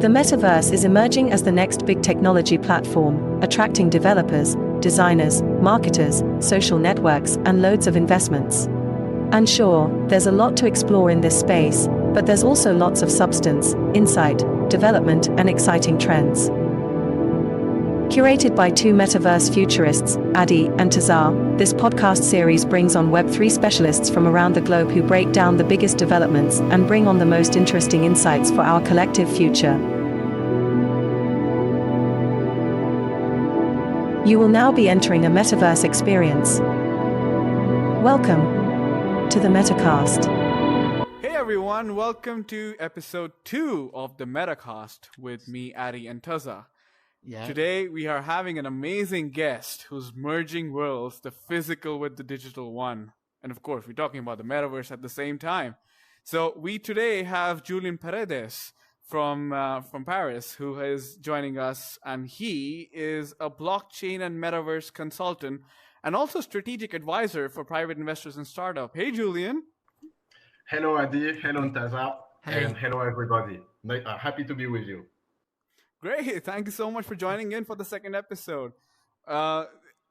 The metaverse is emerging as the next big technology platform, attracting developers, designers, marketers, social networks, and loads of investments. And sure, there's a lot to explore in this space, but there's also lots of substance, insight, development, and exciting trends. Curated by two metaverse futurists, Adi and Tazar, this podcast series brings on Web3 specialists from around the globe who break down the biggest developments and bring on the most interesting insights for our collective future. You will now be entering a metaverse experience. Welcome to the Metacast. Hey everyone, welcome to episode 2 of the Metacast with me, Adi and Tazar. Yeah. Today we are having an amazing guest who's merging worlds, the physical with the digital one. And of course, we're talking about the metaverse at the same time. So we today have Julien Parades from Paris, who is joining us, and he is a blockchain and metaverse consultant and also strategic advisor for private investors and startup. Hey, Julien. Hello, Adi. Hello, Tazar. Hey. And hello, everybody. Happy to be with you. Great. Thank you so much for joining in for the second episode.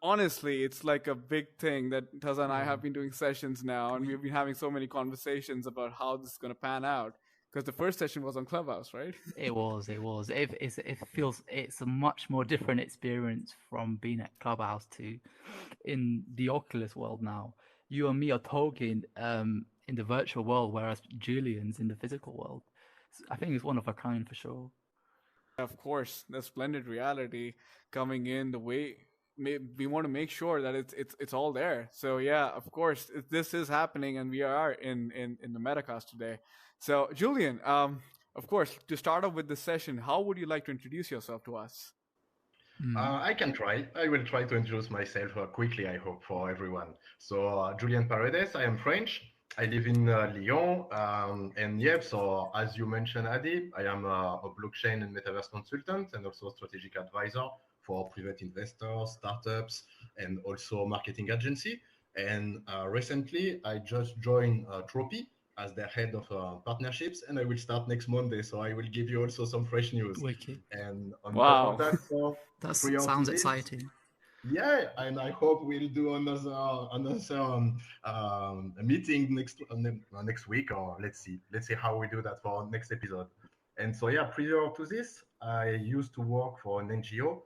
Honestly, it's like a big thing that Taza and I have been doing sessions now, and we've been having so many conversations about how this is going to pan out. Because the first session was on Clubhouse, right? It was. It's a much more different experience from being at Clubhouse to in the Oculus world now. You and me are talking in the virtual world, whereas Julien's in the physical world. I think it's one of a kind for sure. Of course, the splendid reality coming in the way we want to make sure that it's all there. So yeah, of course, this is happening, and we are in the Metacast today. So Julien, of course, to start off with this session, how would you like to introduce yourself to us? I can try. I will try to introduce myself quickly, I hope, for everyone. So Julien Parades, I am French. I live in Lyon, and yep, so as you mentioned, Adi, I am a blockchain and metaverse consultant and also strategic advisor for private investors, startups, and also marketing agency. And recently, I just joined Tropee as the head of partnerships, and I will start next Monday. So I will give you also some fresh news. Wicked. And on Wow. top of that, so That prior to sounds this, exciting. yeah, and I hope we'll do another meeting next week, or let's see how we do that for next episode. And so yeah, prior to this, I used to work for an NGO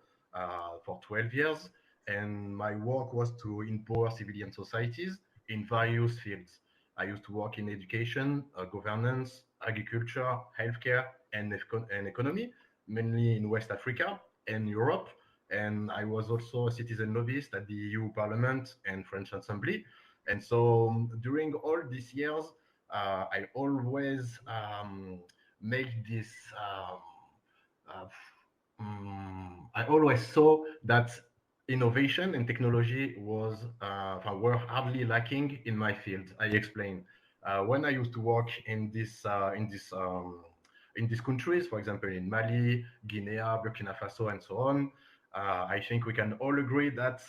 for 12 years, and my work was to empower civilian societies in various fields. I used to work in education, governance, agriculture, healthcare, and economy, mainly in West Africa and Europe. And I was also a citizen lobbyist at the EU Parliament and French Assembly. And so during all these years, I always make this. I always saw that innovation and technology were hardly lacking in my field. I explain. When I used to work in these countries, for example, in Mali, Guinea, Burkina Faso, and so on. I think we can all agree that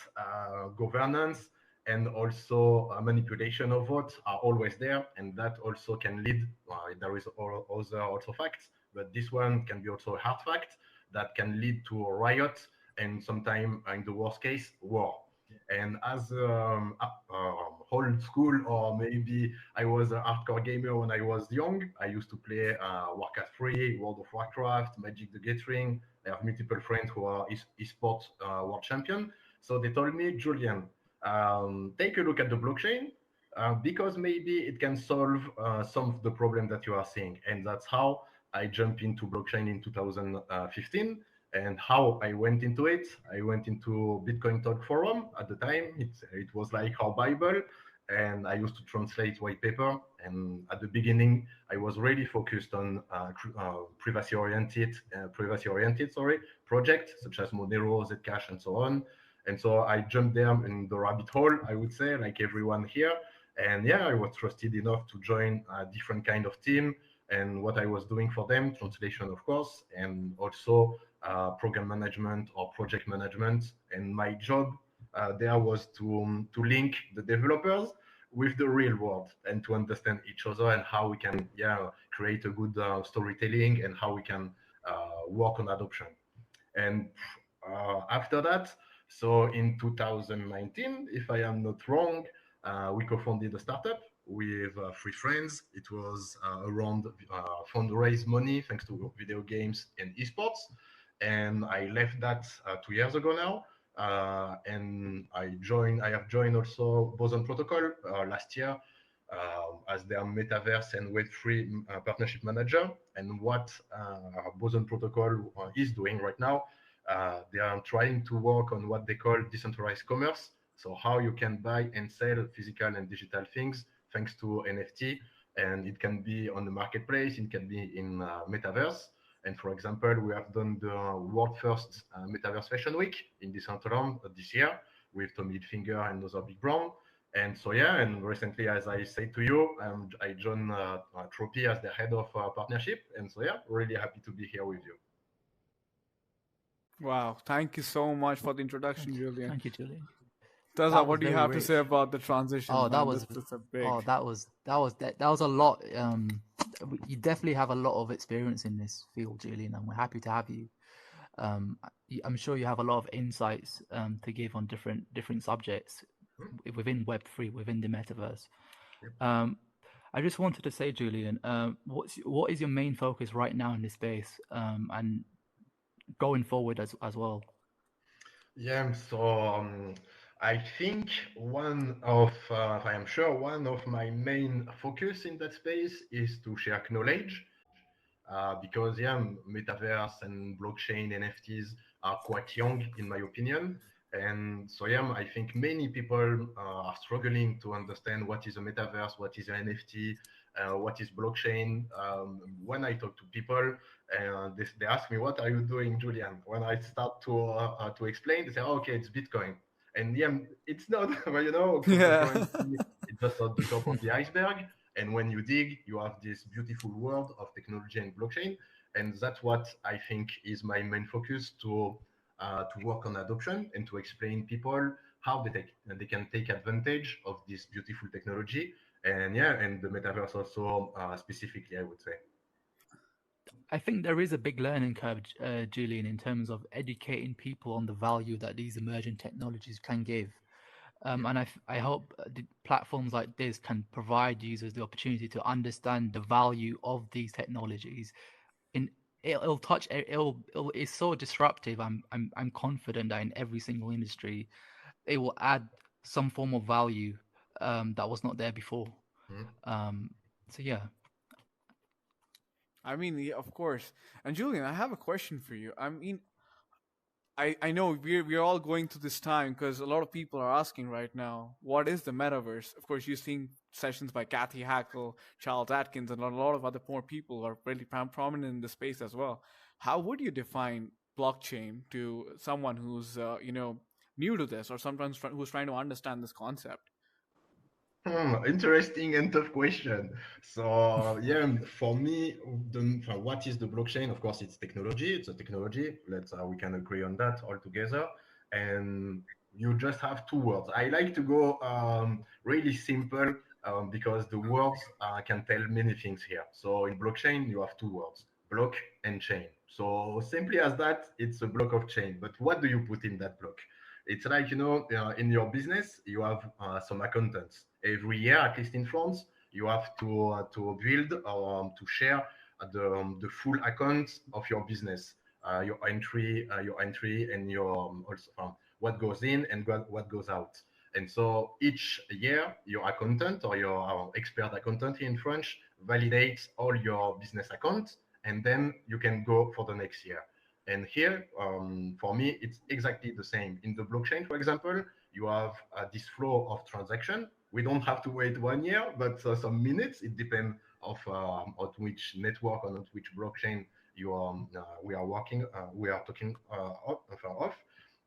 governance and also manipulation of votes are always there, and that also can lead. There is other also facts, but this one can be also a hard fact that can lead to a riot and sometimes, in the worst case, war. And as old school, or maybe I was a hardcore gamer when I was young, I used to play Warcraft 3, World of Warcraft, Magic the Gathering. I have multiple friends who are esports world champion. So they told me, Julien, take a look at the blockchain because maybe it can solve some of the problem that you are seeing. And that's how I jumped into blockchain in 2015. And how I went into it, I went into Bitcoin Talk Forum at the time. It was like our Bible, and I used to translate white paper. And at the beginning, I was really focused on privacy-oriented projects such as Monero, Zcash, and so on. And so I jumped there in the rabbit hole, I would say, like everyone here. And yeah, I was trusted enough to join a different kind of team. And what I was doing for them, translation, of course, and also program management or project management. And my job there was to link the developers with the real world and to understand each other and how we can create a good storytelling and how we can work on adoption. And after that, so in 2019, if I am not wrong, we co-founded a startup with three friends. It was around fundraise money thanks to video games and esports. And I left that 2 years ago now. And I have joined also Boson Protocol last year as their metaverse and Web3 partnership manager. And what Boson Protocol is doing right now, they are trying to work on what they call decentralized commerce. So how you can buy and sell physical and digital things thanks to NFT. And it can be on the marketplace, it can be in metaverse. And for example, we have done the world first Metaverse Fashion Week in Decentraland this year with Tommy Hilfiger and other big brand. And so, yeah, and recently, as I said to you, I joined Tropee as the head of partnership. And so, yeah, really happy to be here with you. Wow, thank you so much for the introduction, Julien. Thank you, Julian. Teza, what do you have to say about the transition? Oh, that man? was This is a big. oh, that was a lot. You definitely have a lot of experience in this field, Julian, and we're happy to have you. I'm sure you have a lot of insights to give on different subjects within Web3, within the metaverse. I just wanted to say, Julian, what is your main focus right now in this space, and going forward as well? Yeah, so I think I am sure one of my main focus in that space is to share knowledge. Because yeah, metaverse and blockchain NFTs are quite young in my opinion. And so yeah, I think many people are struggling to understand what is a metaverse, what is an NFT, what is blockchain. When I talk to people, they ask me, "What are you doing, Julien?" When I start to explain, they say, oh, "Okay, it's Bitcoin." And yeah, it's not, cryptocurrency, it's just at the top of the iceberg. And when you dig, you have this beautiful world of technology and blockchain. And that's what I think is my main focus to work on adoption and to explain people how they can take advantage of this beautiful technology. And yeah, and the metaverse also specifically, I would say. I think there is a big learning curve, Julian, in terms of educating people on the value that these emerging technologies can give. And I hope platforms like this can provide users the opportunity to understand the value of these technologies. It's so disruptive. I'm confident that in every single industry, it will add some form of value that was not there before. So yeah. I mean, yeah, of course. And Julien, I have a question for you. I mean, I know we're all going through this time because a lot of people are asking right now, what is the metaverse? Of course, you've seen sessions by Kathy Hackle, Charles Atkins, and a lot of other more people are really prominent in the space as well. How would you define blockchain to someone who's new to this, or sometimes who's trying to understand this concept? Interesting and tough question. So yeah, for me, what is the blockchain? Of course, it's technology. It's a technology. We can agree on that all together. And you just have two words. I like to go really simple because the words can tell many things here. So in blockchain, you have two words: block and chain. So simply as that, it's a block of chain. But what do you put in that block? It's like, in your business, you have some accountants. Every year, at least in France, you have to build or to share the full account of your business, your entry, and your also what goes in and what goes out. And so each year, your accountant or your expert accountant in French validates all your business accounts, and then you can go for the next year. And here, for me, it's exactly the same. In the blockchain, for example, you have this flow of transaction. We don't have to wait 1 year, but some minutes. It depends on which network, on which blockchain we are working. We are talking of.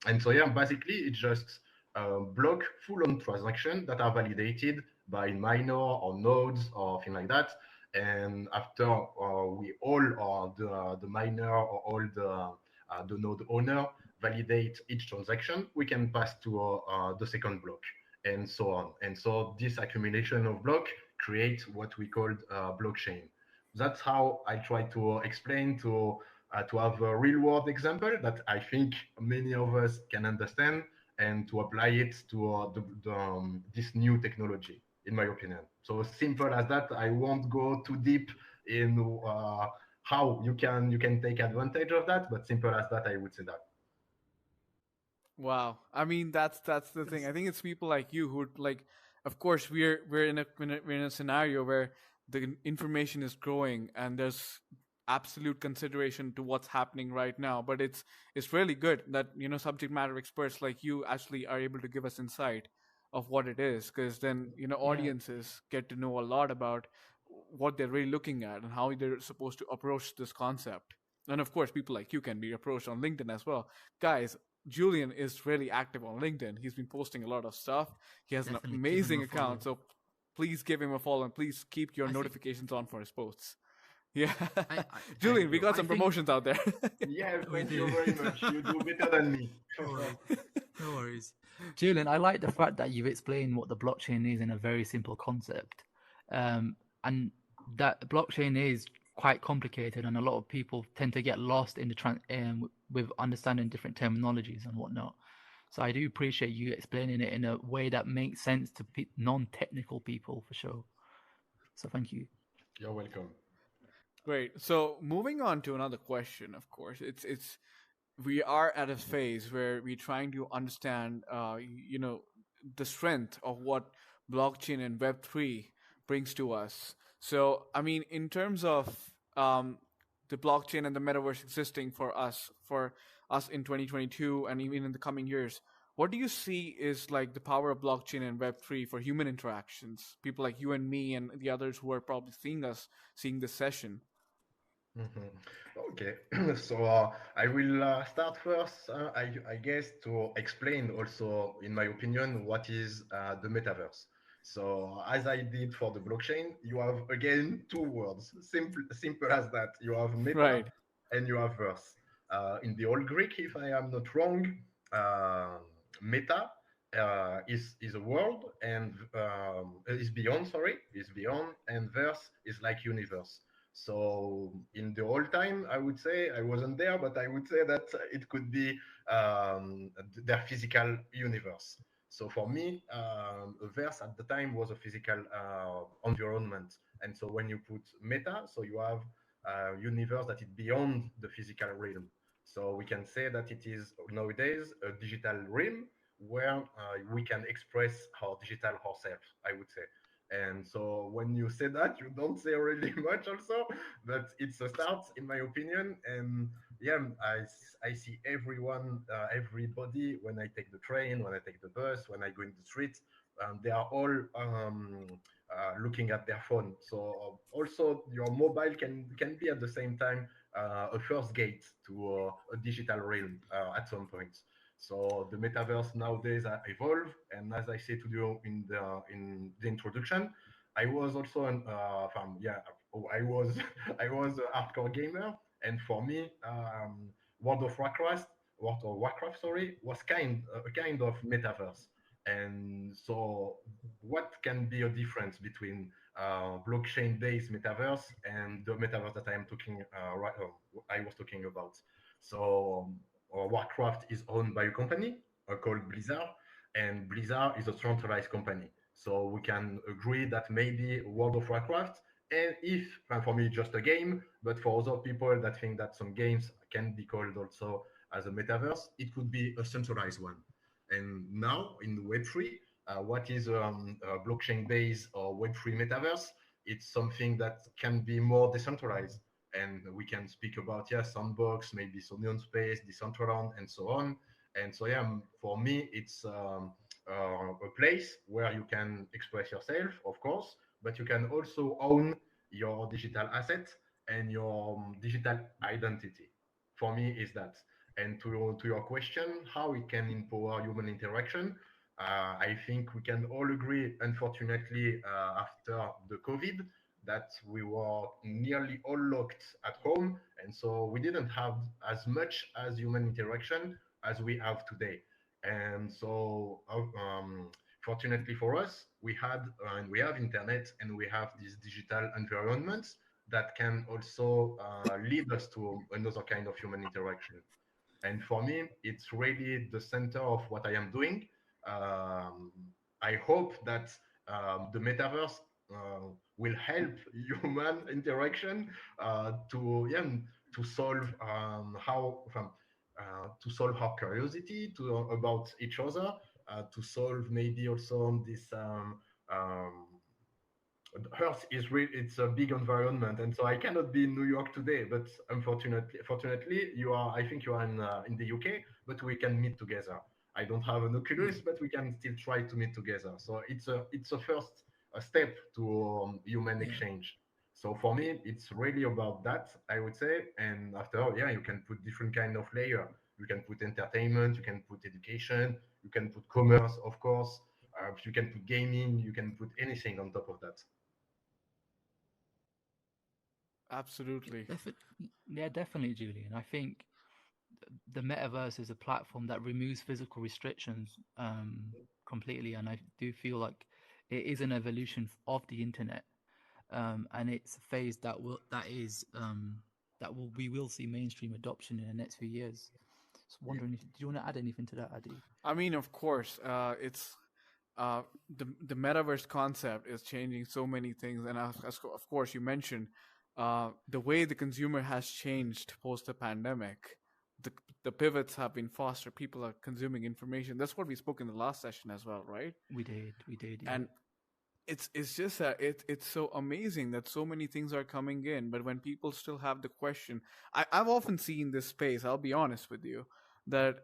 And so yeah, basically, it's just block full-on transaction that are validated by miner or nodes or thing like that. And after we all the miner or all the node owner validate each transaction, we can pass to the second block, and so on. And so this accumulation of block creates what we call blockchain. That's how I try to explain to to have a real world example that I think many of us can understand and to apply it to this new technology, in my opinion. So simple as that. I won't go too deep in how you can take advantage of that, but simple as that, I would say that. Wow. I mean, that's the thing. I think it's people like you who like. Of course, we're in a scenario where the information is growing and there's absolute consideration to what's happening right now. But it's really good that subject matter experts like you actually are able to give us insight of what it is, because then Yeah, audiences get to know a lot about what they're really looking at and how they're supposed to approach this concept. And of course, people like you can be approached on LinkedIn as well. Guys, Julian is really active on LinkedIn. He's been posting a lot of stuff. He has an definitely give him amazing a account. follow. So please give him a follow and please keep your I think notifications on for his posts. Yeah. I Julian, Thank we you. got I some think promotions out there. Yeah, we thank you do. very much. You do better than me. No worries. No worries. Julian, I like the fact that you've explained what the blockchain is in a very simple concept. And that blockchain is quite complicated, and a lot of people tend to get lost in the with understanding different terminologies and whatnot. So I do appreciate you explaining it in a way that makes sense to non-technical people for sure. So thank you. You're welcome. Great. So moving on to another question, of course, it's we are at a phase where we're trying to understand, the strength of what blockchain and Web3 brings to us. So, I mean, in terms of the blockchain and the metaverse existing for us in 2022 and even in the coming years, what do you see is like the power of blockchain and Web3 for human interactions? People like you and me and the others who are probably seeing this session. Mhm. Okay, so I will start first, I guess, to explain also, in my opinion, what is the metaverse. So, as I did for the blockchain, you have again two words, simple as that. You have meta Right. and you have verse. In the Old Greek, if I am not wrong, uh, meta is a world and is beyond, sorry, is beyond, and verse is like universe. So in the old time, I would say I wasn't there, but I would say that it could be their physical universe. So for me, a verse at the time was a physical environment, and so when you put meta, so you have a universe that is beyond the physical realm. So we can say that it is nowadays a digital realm where we can express our digital ourselves, I would say. And so when you say that, you don't say really much also, but it's a start, in my opinion. And yeah, I see everyone, everybody, when I take the train, when I take the bus, when I go in the street, they are all looking at their phone. So also your mobile can be at the same time a first gate to a digital realm at some point. So the metaverse nowadays evolve, and as I said to you in the introduction, I was also I was I was a hardcore gamer, and for me, World of Warcraft, sorry, was a kind of metaverse. And so, what can be a difference between blockchain-based metaverse and the metaverse that I was talking about? So, Warcraft is owned by a company called Blizzard, and Blizzard is a centralized company. So we can agree that maybe World of Warcraft, and if and for me just a game, but for other people that think that some games can be called also as a metaverse, it could be a centralized one. And now in Web3, what is a blockchain-based or Web3 metaverse? It's something that can be more decentralized, and we can speak about sandbox, maybe Sonion space, Decentraland, and so on. And so for me, it's a place where you can express yourself, of course, but you can also own your digital asset and your digital identity. For me, is that. And to your question, how it can empower human interaction, I think we can all agree, unfortunately, after the COVID, that we were nearly all locked at home. And so we didn't have as much as human interaction as we have today. And so, fortunately for us, we had and we have internet and we have these digital environments that can also lead us to another kind of human interaction. And for me, it's really the center of what I am doing. Um, I hope that the metaverse will help human interaction to solve to solve our curiosity about each other, to solve maybe also this Earth is really it's a big environment, and so I cannot be in New York today. But fortunately, you are. I think you are in the UK, but we can meet together. I don't have an Oculus, but we can still try to meet together. So it's a first a step to human Yeah. exchange. So for me, it's really about that, I would say. And after, yeah, you can put different kind of layer. You can put entertainment, you can put education, you can put commerce, of course. You can put gaming, you can put anything on top of that. Absolutely. Yeah, definitely, Julian. I think the metaverse is a platform that removes physical restrictions completely, and I do feel like it is an evolution of the internet, and it's a phase that we will see mainstream adoption in the next few years. So wondering if do you want to add anything to that, Adi? I mean, of course, it's the metaverse concept is changing so many things, and of course, you mentioned the way the consumer has changed post the pandemic. The the pivots have been faster. People are consuming information. That's what we spoke in the last session as well, right? We did, yeah. And it's just that it's so amazing that so many things are coming in, but when people still have the question, I've often seen this space, I'll be honest with you, that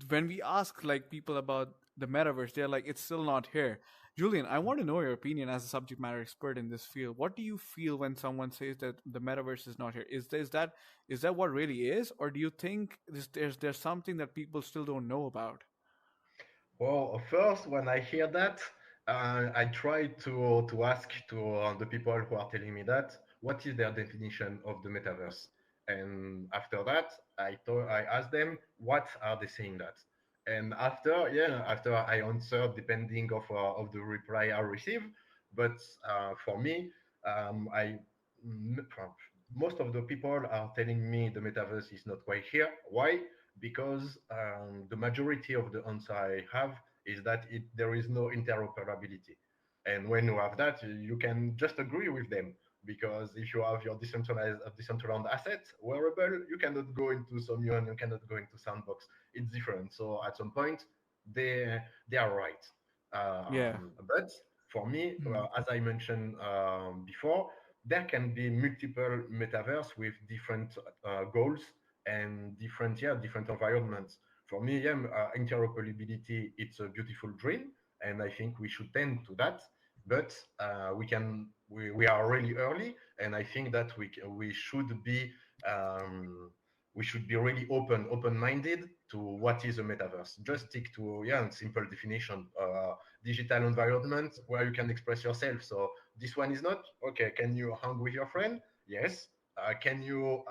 when we ask like people about the metaverse, they're like, it's still not here. Julian, I want to know your opinion as a subject matter expert in this field. What do you feel when someone says that the metaverse is not here? Is that what really is, or do you think there's something that people still don't know about? Well, first, when I hear that, I try to ask to the people who are telling me that what is their definition of the metaverse, and after that, I ask them what are they saying that, and after I answer depending of the reply I receive, but for me, I m- most of the people are telling me the metaverse is not quite here. Why? Because the majority of the answer I have is that there is no interoperability. And when you have that, you can just agree with them. Because if you have your decentralized asset wearable, you cannot go into Somion, you cannot go into Sandbox. It's different. So at some point, they are right. Yeah. But for me, Mm. as I mentioned before, there can be multiple metaverse with different goals and different environments. For me, yeah, interoperability, it's a beautiful dream, and I think we should tend to that. But we are really early, and I think that we should be really open-minded to what is a metaverse. Just stick to simple definition, digital environment where you can express yourself. So this one is not okay. Can you hang with your friend? Yes. Can you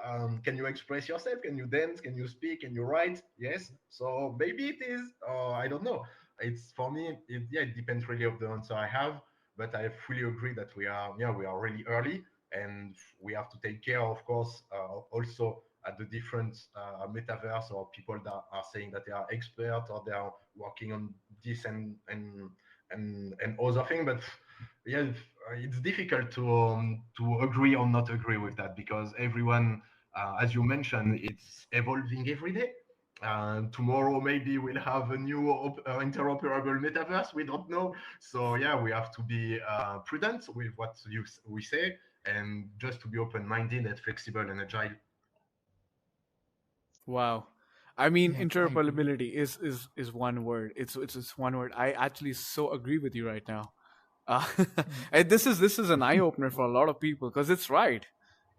express yourself? Can you dance? Can you speak? Can you write? Yes. So maybe it is. Or I don't know. It's for me. It depends really of the answer I have. But I fully agree that we are really early, and we have to take care, of course, also at the different metaverse or people that are saying that they are expert or they are working on this and other thing. But yeah, it's difficult to agree or not agree with that because everyone, as you mentioned, it's evolving every day. Tomorrow maybe we'll have a new interoperable metaverse. We don't know. So yeah, we have to be prudent with what we say and just to be open-minded and flexible and agile. Wow. I mean, Yeah, I agree. interoperability is one word. It's one word. I actually so agree with you right now. Uh, Mm. and this is an eye opener for a lot of people because it's right.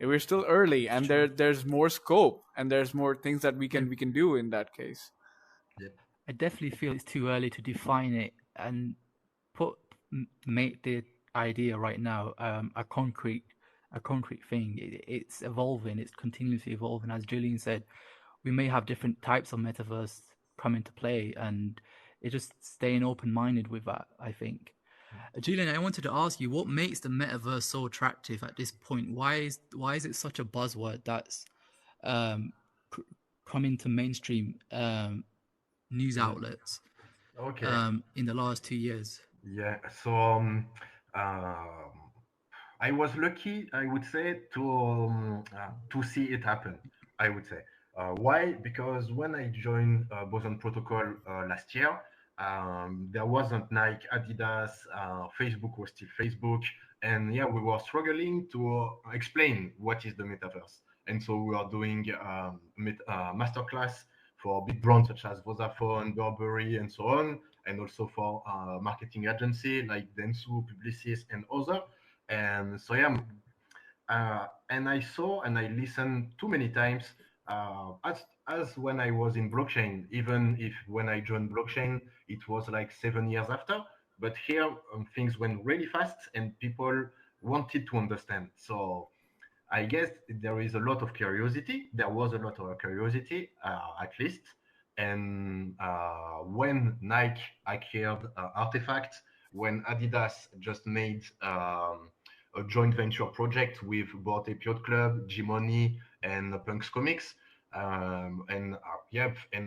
We're still early, It's and true. there's more scope, and there's more things that we Yeah, can do in that case. Yep. I definitely feel it's too early to define it and make the idea right now a concrete thing. It's evolving. It's continuously evolving. As Julian said, we may have different types of metaverse come into play, and it's just staying open minded with that, I think. Julian, I wanted to ask you, what makes the metaverse so attractive at this point? Why is it such a buzzword that's um, come into mainstream news outlets Okay. in the last 2 years? Yeah. So um, I was lucky, I would say, to see it happen. I would say. Why? Because when I joined Boson Protocol last year, there wasn't Nike, Adidas, Facebook was still Facebook, and yeah, we were struggling to explain what is the metaverse. And so we are doing masterclass for big brands such as Vodafone, Burberry, and so on, and also for marketing agency like Dentsu, Publicis, and other. And so yeah, and I saw and I listened too many times as when I was in blockchain. Even if when I joined blockchain, it was like 7 years after. But here things went really fast, and people wanted to understand. So I guess there is a lot of curiosity. There was a lot of curiosity, at least. And when Nike acquired Artifact, when Adidas just made a joint venture project with Bored Ape Yacht Club, G-Money, and Punks Comics, and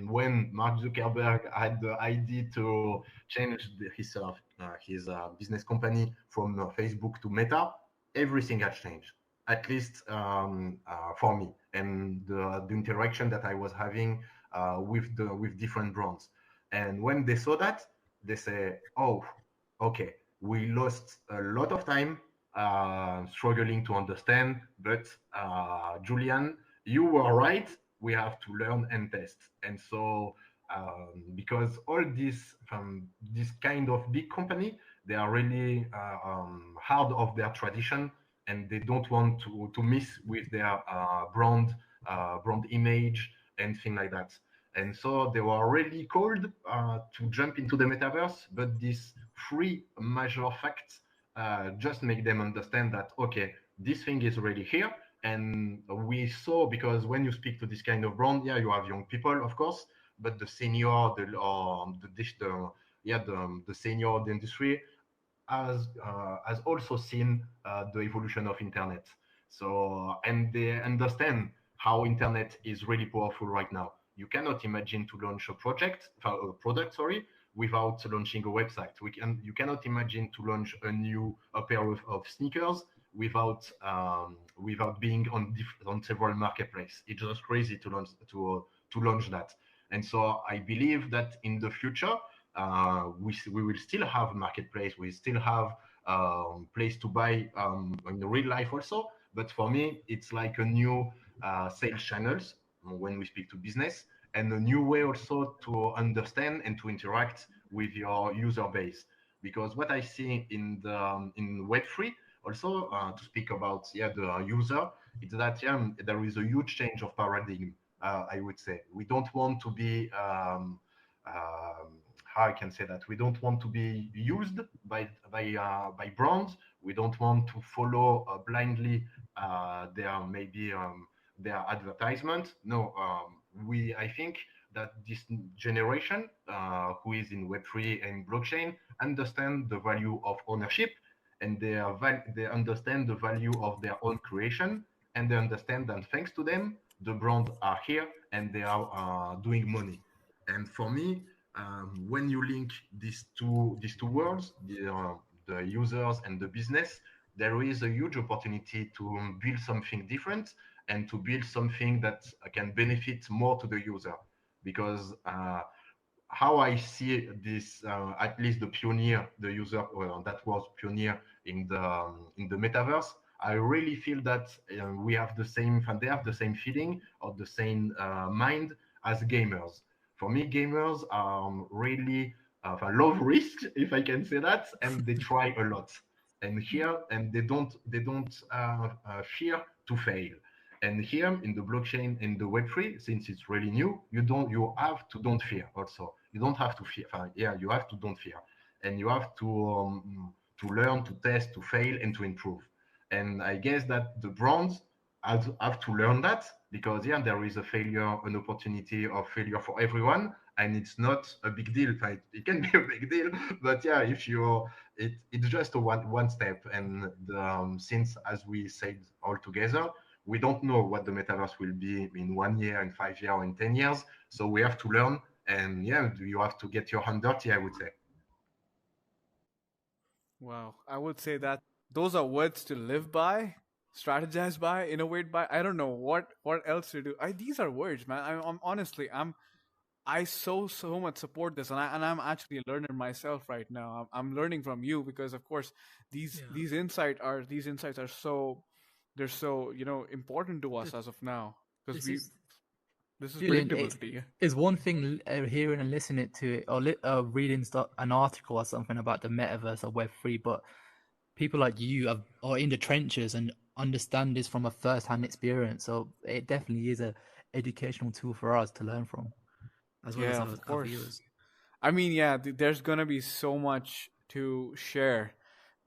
when Mark Zuckerberg had the idea to change his business company from Facebook to Meta, everything had changed, at least for me, and the interaction that I was having with different brands. And when they saw that, they say, "Oh, okay, we lost a lot of time struggling to understand, but Julian, you were right. We have to learn and test." And so, because all this kind of big company, they are really hard of their tradition, and they don't want to miss with their brand image and things like that. And so they were really called to jump into the metaverse, but these three major facts just make them understand that, okay, this thing is really here. And we saw, because when you speak to this kind of brand, yeah, you have young people, of course, but the senior, the senior of the industry has also seen the evolution of internet. So, and they understand how internet is really powerful right now. You cannot imagine to launch a product, sorry, without launching a website. You cannot imagine to launch a pair of sneakers without being on several marketplaces. It's just crazy to launch that. And so I believe that in the future, we will still have marketplace. We still have place to buy in the real life also. But for me, it's like a new sales channels when we speak to business, and a new way also to understand and to interact with your user base. Because what I see in Web3 also, to speak about the user, it's that there is a huge change of paradigm. I would say we don't want to be how I can say that, we don't want to be used by brands. We don't want to follow blindly their advertisement. No, I think that this generation who is in Web3 and blockchain understand the value of ownership, and they understand the value of their own creation, and they understand that thanks to them, the brands are here and they are doing money. And for me, when you link these two worlds, the users and the business, there is a huge opportunity to build something different and to build something that can benefit more to the user. Because how I see this, at least the user that was pioneer in the metaverse, I really feel that we have the same, and they have the same feeling or the same mind as gamers. For me, gamers really love risk, if I can say that, and they try a lot. And they don't fear to fail. And here in the blockchain, in the Web3, since it's really new, you have to don't fear also. You don't have to fear. You have to don't fear, and you have to learn, to test, to fail, and to improve. And I guess that the brands have to learn that, because there is an opportunity of failure for everyone, and it's not a big deal. It can be a big deal, but yeah, if you're it's just a one step. And since, as we said all together, we don't know what the metaverse will be in 1 year, in 5 years, or in 10 years. So we have to learn, and yeah, you have to get your hand dirty, I would say. Wow, I would say that those are words to live by, strategize by, innovate by. I don't know what else to do. These are words, man. I'm honestly, I so much support this, and I'm actually a learner myself right now. I'm learning from you because, of course, Yeah. these insights are so, they're so, important to us This, as of now, because this is this is Julian. predictability. Yeah. It's one thing hearing and listening to it, or reading an article or something about the metaverse or Web3, but people like you are in the trenches and understand this from a first-hand experience. So it definitely is a educational tool for us to learn from, as well as Yeah, of our course. viewers. I mean, yeah, there's gonna be so much to share,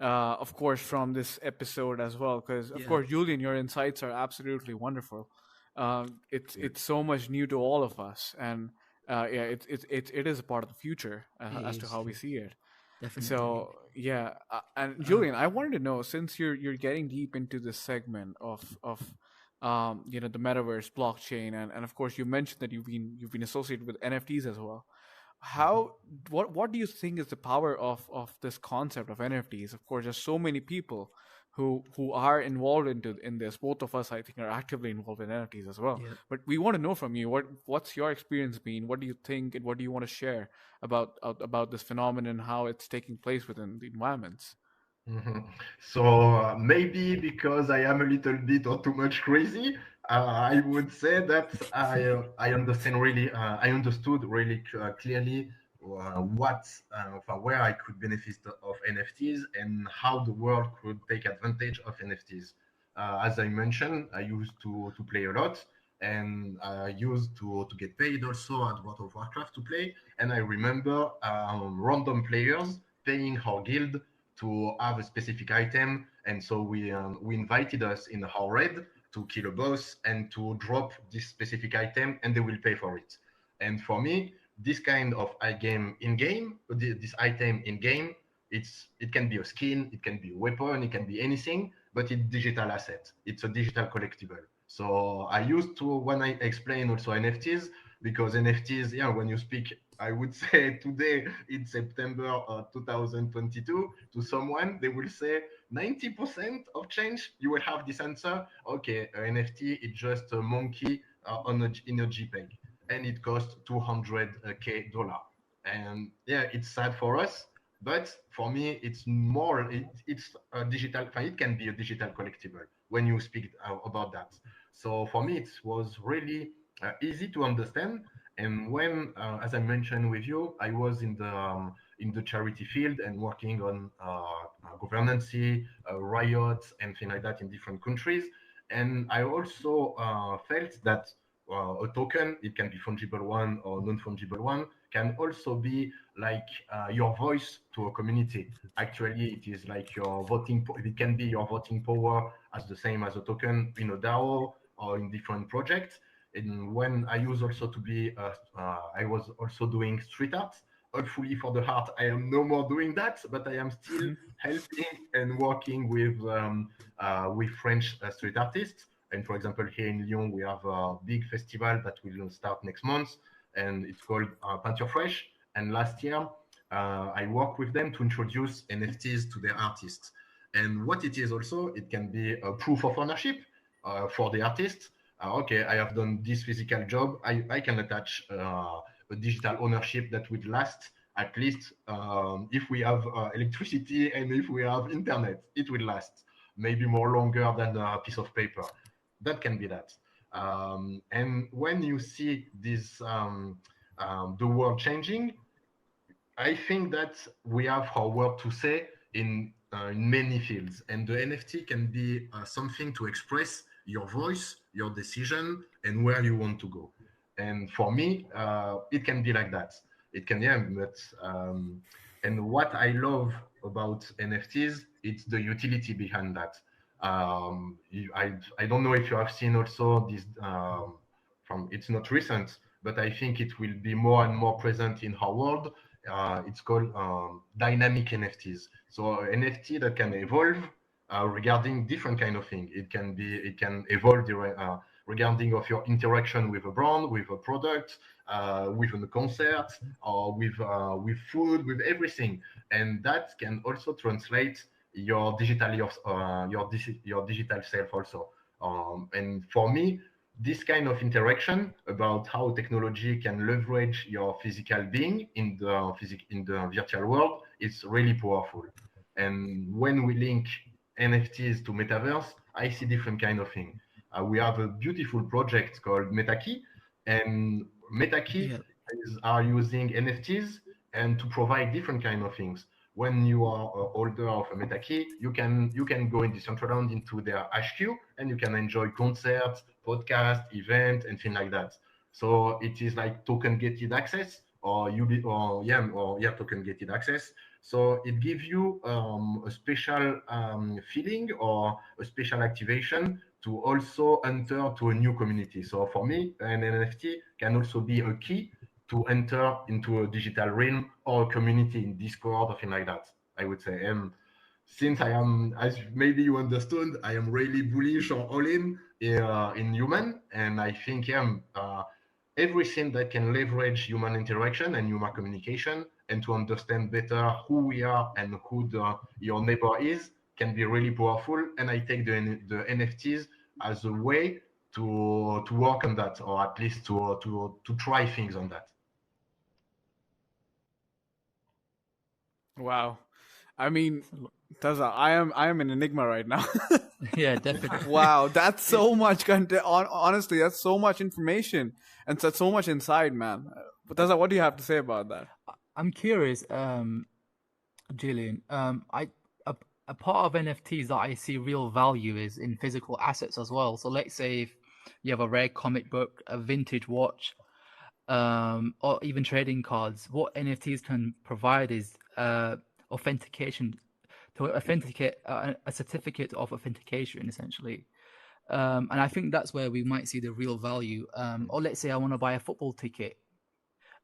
of course, from this episode as well. Because, of Yeah, course, Julian, your insights are absolutely wonderful. Yeah. It's so much new to all of us, and yeah, it is a part of the future it as to is how we see it. definitely. So yeah, and Uh, Julian, I wanted to know, since you're getting deep into this segment of the metaverse, blockchain, and of course you mentioned that you've been associated with NFTs as well. Mhm. How what do you think is the power of this concept of NFTs? Of course, there's so many people who are involved in this. Both of us, I think, are actively involved in NFTs as well. yeah. But we want to know from you, what's your experience been? What do you think, and what do you want to share about this phenomenon, how it's taking place within the environments? Mhm. So maybe because I am a little bit or too much crazy, I would say that I understand really, I understood really clearly what where I could benefit of NFTs and how the world could take advantage of NFTs. As I mentioned, I used to play a lot, and I used to get paid also at World of Warcraft to play. And I remember random players paying our guild to have a specific item, and so we invited us in our raid to kill a boss and to drop this specific item, and they will pay for it. And for me, this kind of in game, this item in game, it can be a skin, it can be a weapon, it can be anything, but it's digital asset. It's a digital collectible. So I used to, when I explain also NFTs, because NFTs, yeah, when you speak, I would say today in September 2022 to someone, they will say 90% of change. You will have this answer. Okay, NFT is just a monkey in a JPEG, and it costs 200k dollar. And yeah, it's sad for us, but for me, it's more. It's a digital. It can be a digital collectible when you speak about that. So for me, it was really easy to understand. And when, as I mentioned with you, I was in the charity field and working on governance, riots, and things like that in different countries. And I also felt that a token, it can be fungible one or non-fungible one, can also be like your voice to a community. Actually, it is like your voting. It can be your voting power as the same as a token in a DAO or in different projects. And when I use also to be, I was also doing street art. Hopefully for the heart, I am no more doing that, but I am still helping and working with French street artists. And for example, here in Lyon, we have a big festival that will start next month, and it's called Peinture Fresh. And last year, I worked with them to introduce NFTs to their artists. And what it is also, it can be a proof of ownership for the artist. Okay, I have done this physical job. I can attach a digital ownership that would last at least if we have electricity and if we have internet, it will last maybe more longer than a piece of paper. That can be that. And when you see this, the world changing, I think that we have our word to say in many fields, and the NFT can be something to express your voice, your decision, and where you want to go. And for me, it can be like that. It can, yeah, but and what I love about NFTs, it's the utility behind that. I don't know if you have seen also this from. It's not recent, but I think it will be more and more present in our world. It's called dynamic NFTs. So NFT that can evolve regarding different kind of thing. It can evolve regarding of your interaction with a brand, with a product, with a concert, or with food, with everything, and that can also translate your your digital self also. And for me, this kind of interaction about how technology can leverage your physical being in the virtual world is really powerful. And when we link NFTs to metaverse, I see different kind of thing. We have a beautiful project called Metakey, and Metakey Yeah. are using NFTs and to provide different kind of things. When you are holder of a Metakey, you can go in Decentraland into their HQ and you can enjoy concerts, podcast, event, and things like that. So it is like token gated access, or token gated access. So it gives you a special feeling or a special activation to also enter to a new community. So for me, an NFT can also be a key to enter into a digital realm or a community in Discord or something like that, I would say. And since I am, as maybe you understood, I am really bullish or all in human, and I think everything that can leverage human interaction and human communication and to understand better who we are and who your neighbor is can be really powerful. And I take the NFTs as a way to work on that, or at least to try things on that. Wow. I mean, Taza, I am an enigma right now. Yeah, definitely. Wow, that's so much content. Honestly, that's so much information and such so much inside, man. But Taza, what do you have to say about that? I'm curious, Julian. A part of NFTs that I see real value is in physical assets as well. So let's say if you have a rare comic book, a vintage watch, or even trading cards, what NFTs can provide is authentication to authenticate a certificate of authentication, essentially. And I think that's where we might see the real value. Or let's say I want to buy a football ticket.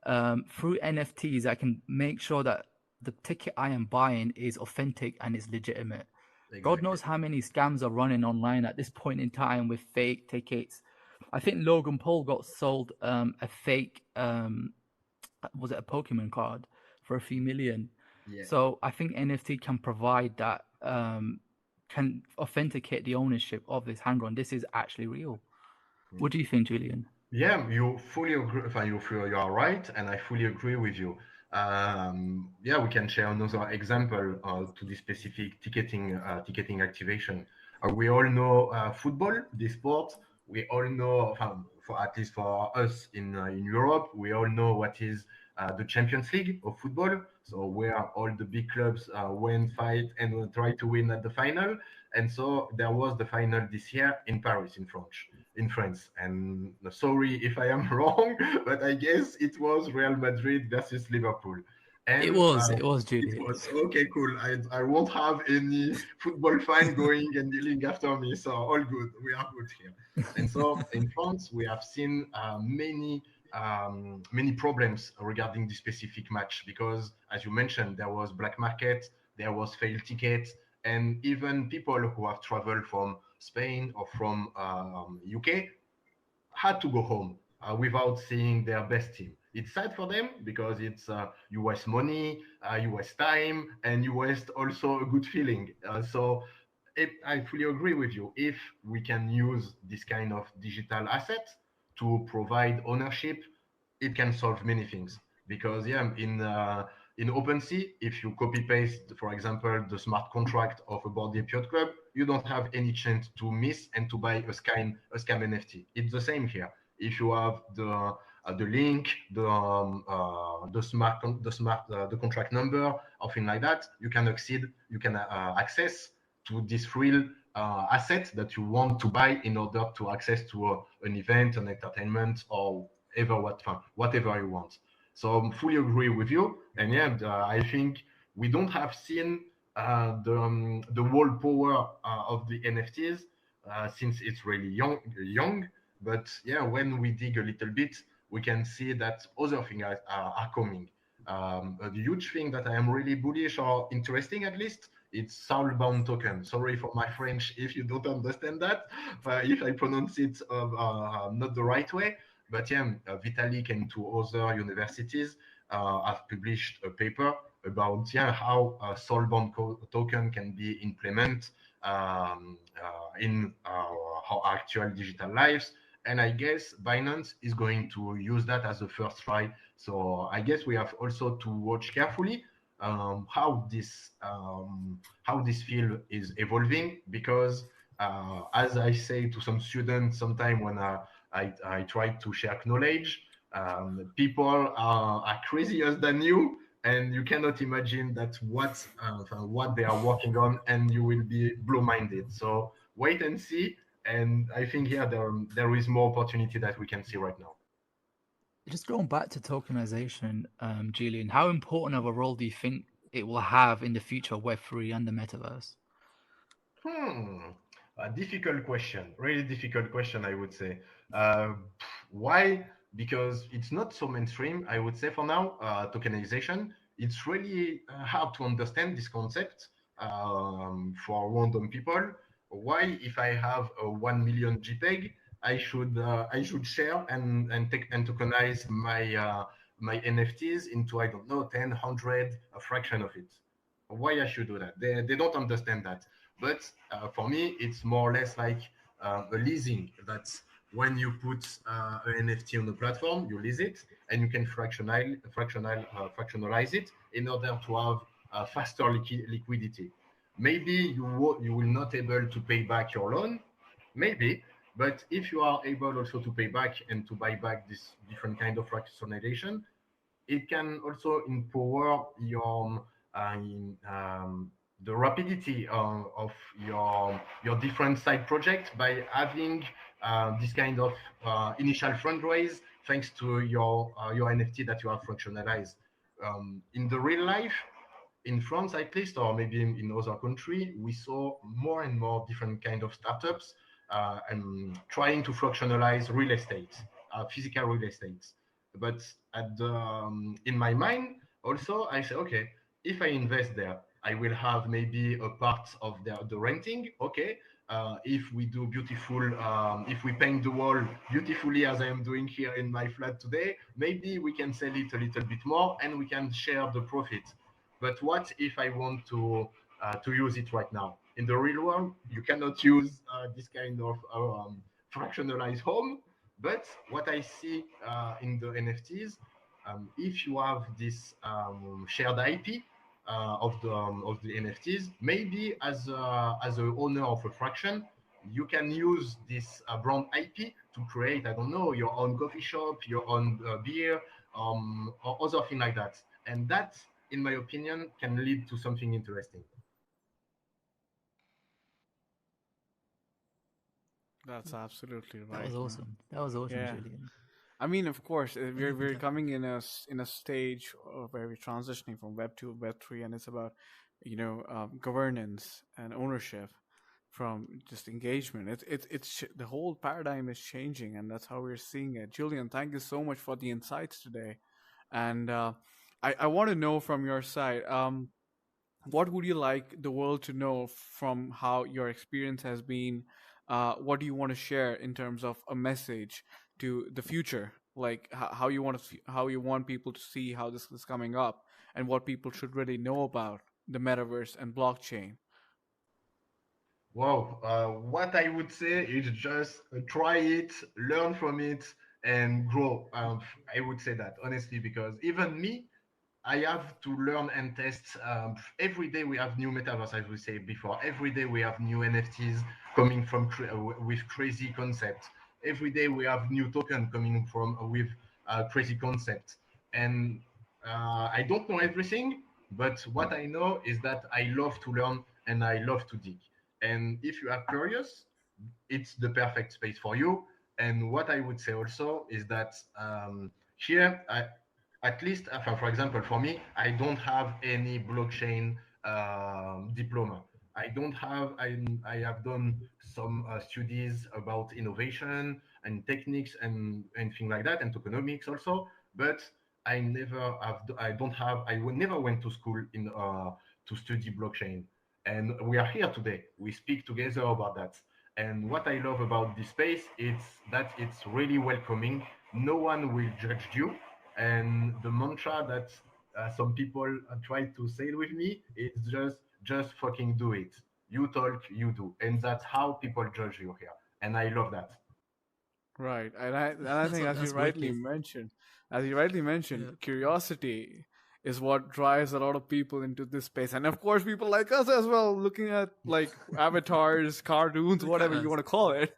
Through NFTs, I can make sure that the ticket I am buying is authentic and is legitimate. God knows how many scams are running online at this point in time with fake tickets. I think Logan Paul got sold a fake, was it a Pokemon card for a few million? Yeah. So I think NFT can provide that, can authenticate the ownership of this. Hang on, this is actually real. What do you think, Julian? Yeah, you fully agree. You are right, and I fully agree with you. Yeah, we can share another example to the specific ticketing activation. We all know football, the sport. We all know, for at least for us in Europe, we all know what is the Champions League of football. So where all the big clubs win, fight, and will try to win at the final. And so there was the final this year in Paris, in France. And sorry if I am wrong, but I guess it was Real Madrid versus Liverpool. And It was it Julian. was okay, cool. I won't have any football fan going and yelling after me. So all good. We are good here. And so in France, we have seen many problems regarding the specific match because, as you mentioned, there was black market, there was failed tickets, and even people who have traveled from Spain or from UK had to go home without seeing their best team. It's sad for them because you waste money, you waste time, and you waste also a good feeling. So I fully agree with you. If we can use this kind of digital asset to provide ownership, it can solve many things. Because in OpenSea, if you copy paste, for example, the smart contract of a Board Yacht Club, you don't have any chance to miss and to buy a scam NFT. It's the same here. If you have the link, the contract number, or thing like that, you can access to this real asset that you want to buy in order to access to an event, an entertainment, or whatever you want. So I fully agree with you. And yeah, I think we don't have seen the whole power of the NFTs since it's really young. But yeah, when we dig a little bit, we can see that other things are coming. A huge thing that I am really bullish or interesting at least, it's soulbound token. Sorry for my French if you don't understand that, if I pronounce it not the right way. But yeah, Vitalik and two other universities have published a paper about how a soulbound token can be implemented in our actual digital lives. And I guess Binance is going to use that as a first try. So I guess we have also to watch carefully how this field is evolving, because as I say to some students sometime when I try to share knowledge, people are crazier than you, and you cannot imagine that what they are working on, and you will be blow-minded. So wait and see. And I think there is more opportunity that we can see right now. Just going back to tokenization, Julian, how important of a role do you think it will have in the future of Web3 and the metaverse? A difficult question, really difficult question, I would say. Uh, why? Because it's not so mainstream, I would say, for now. Tokenization, it's really hard to understand this concept for random people. Why, if I have a 1 million JPEG, I should share and take and tokenize my NFTs into, I don't know, 10, 100, a fraction of it. Why I should do that? They don't understand that. But for me, it's more or less like a leasing. That's when you put an NFT on the platform, you lease it, and you can fractionalize it in order to have faster liquidity. Maybe you will not able to pay back your loan, maybe, but if you are able also to pay back and to buy back this different kind of fractionalization, it can also empower your the rapidity of your different side projects by having this kind of initial fundraise thanks to your NFT that you have functionalized. In the real life, in France at least, or maybe in other country, we saw more and more different kind of startups and trying to fractionalize real estate, physical real estate. But in my mind, also, I say, okay, if I invest there, I will have maybe a part of the renting. Okay, if we do beautiful, if we paint the wall beautifully as I am doing here in my flat today, maybe we can sell it a little bit more and we can share the profit. But what if I want to use it right now? In the real world, you cannot use this kind of fractionalized home. But what I see in the NFTs, if you have this shared IP of the NFTs, maybe as a owner of a fraction, you can use this brand IP to create, I don't know, your own coffee shop, your own beer, or other thing like that. And that, in my opinion, can lead to something interesting. That's absolutely That right, was man. awesome. That was awesome, Yeah. Julian. I mean, of course, we're Anything coming in a stage where we're transitioning from Web 2 to Web 3, and it's about governance and ownership from just engagement. The whole paradigm is changing, and that's how we're seeing it. Julian, thank you so much for the insights today, and I want to know from your side. What would you like the world to know from how your experience has been? What do you want to share in terms of a message to the future, like how you want how you want people to see how this is coming up, and what people should really know about the metaverse and blockchain? Wow, what I would say is just try it, learn from it, and grow. I would say that honestly, because even me, I have to learn and test. Every day we have new metaverse, as we say before. Every day we have new NFTs coming from with crazy concepts. Every day we have new token coming from with crazy concepts. And I don't know everything, but what I know is that I love to learn and I love to dig. And if you are curious, it's the perfect space for you. And what I would say also is that here, at least, for example, for me, I don't have any blockchain diploma. I don't have. I have done some studies about innovation and techniques and things like that, and tokenomics also. But I never have. I don't have. Never went to school in to study blockchain. And we are here today. We speak together about that. And what I love about this space is that it's really welcoming. No one will judge you. And the mantra that some people try to say with me is just fucking do it. You talk, you do, and that's how people judge you here. And I love that. Right, and I think That's wicked. as you rightly mentioned, Yeah. curiosity is what drives a lot of people into this space, and of course, people like us as well, looking at like avatars, cartoons, Look at whatever you us. want to call it.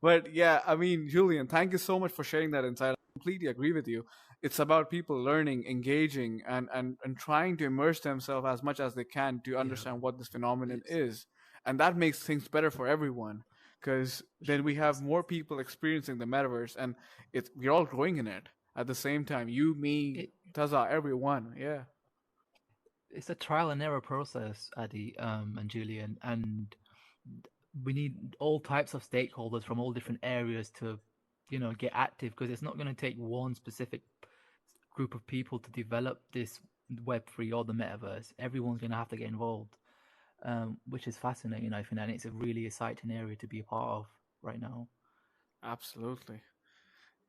But yeah, I mean, Julian, thank you so much for sharing that insight. I completely agree with you. It's about people learning, engaging, and trying to immerse themselves as much as they can to Yeah. understand what this phenomenon It's is, and that makes things better for everyone because then we have it's more people experiencing the metaverse, and we're all growing in it at the same time. You, me, it, Taza, everyone. Yeah, it's a trial and error process, Addy, and Julian, and we need all types of stakeholders from all different areas to, get active because it's not going to take one specific group of people to develop this Web3 or the metaverse. Everyone's going to have to get involved, which is fascinating, I think, and it's a really exciting area to be a part of right now. absolutely.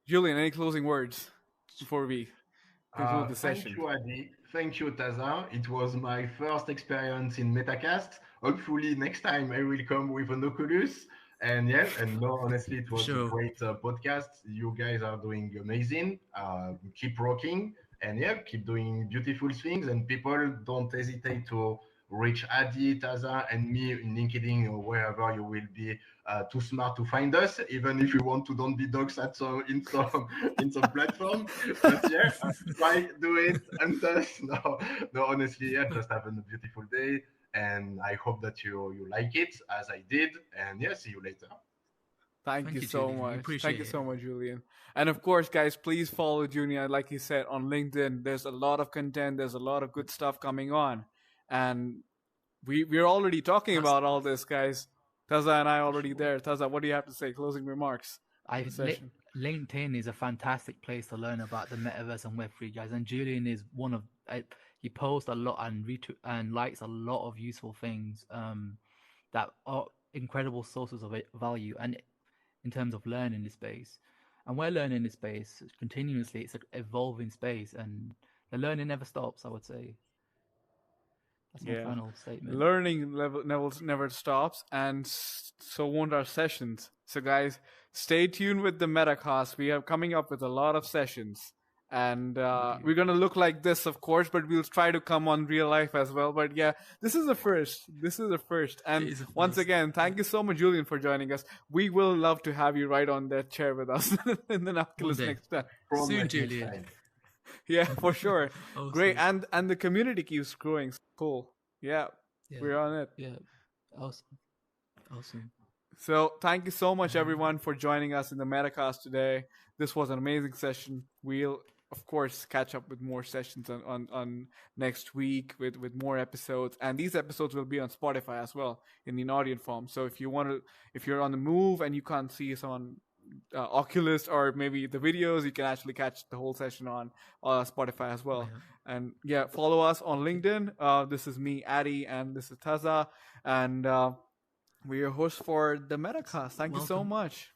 Julian, any closing words before we conclude the Thank session? you, Adi. Thank you, Taza. It was my first experience in Metacast. Hopefully, next time I will come with an Oculus. And yeah, and no, honestly, it was a Sure. great podcast. You guys are doing amazing. Keep rocking. And yeah, keep doing beautiful things. And people don't hesitate to reach Adi, Taza, and me in LinkedIn or wherever you will be too smart to find us, even if you want to don't be dogs at some in some platform. But yeah, try do it and just no, no. Honestly, yeah, just having a beautiful day, and I hope that you like it as I did. And yeah, see you later. Thank you Thank you, so Julian. We much. Thank you appreciate it. so much, Julian. And of course, guys, please follow Julian. Like he said on LinkedIn, there's a lot of content. There's a lot of good stuff coming on, and we're already talking That's about all this, guys. Taza and I for already sure. there. Taza, what do you have to say? Closing remarks for I the session. LinkedIn is a fantastic place to learn about the metaverse and Web3, guys. And Julian is one of he posts a lot and and likes a lot of useful things that are incredible sources of value and in terms of learning this space. And we're learning this space continuously. It's an evolving space, and the learning never stops. I would say that's my Yeah. final statement. Learning level never stops, and so won't our sessions. So, guys, stay tuned with the Metacast. We are coming up with a lot of sessions, and we're gonna look like this, of course, but we'll try to come on real life as well. But yeah, this is the first. This is the first. It And is a once first. again, thank you so much, Julian, for joining us. We will love to have you right on that chair with us in the One Oculus day. next time. Soon, Promise next Julian. time. Yeah, for sure. Great, Awesome. and the community keeps growing. Cool. Yeah, Yeah. we're on it. Yeah. Awesome. Awesome. So thank you so much, everyone, for joining us in the Metacast today. This was an amazing session. We'll, of course, catch up with more sessions on next week with more episodes. And these episodes will be on Spotify as well in the audio form. So if you want to, if you're on the move and you can't see us on Oculus or maybe the videos, you can actually catch the whole session on Spotify as well. Yeah. And yeah, follow us on LinkedIn. This is me, Addy, and this is Taza. And we are hosts for the Metacast. Thank you so Welcome. much.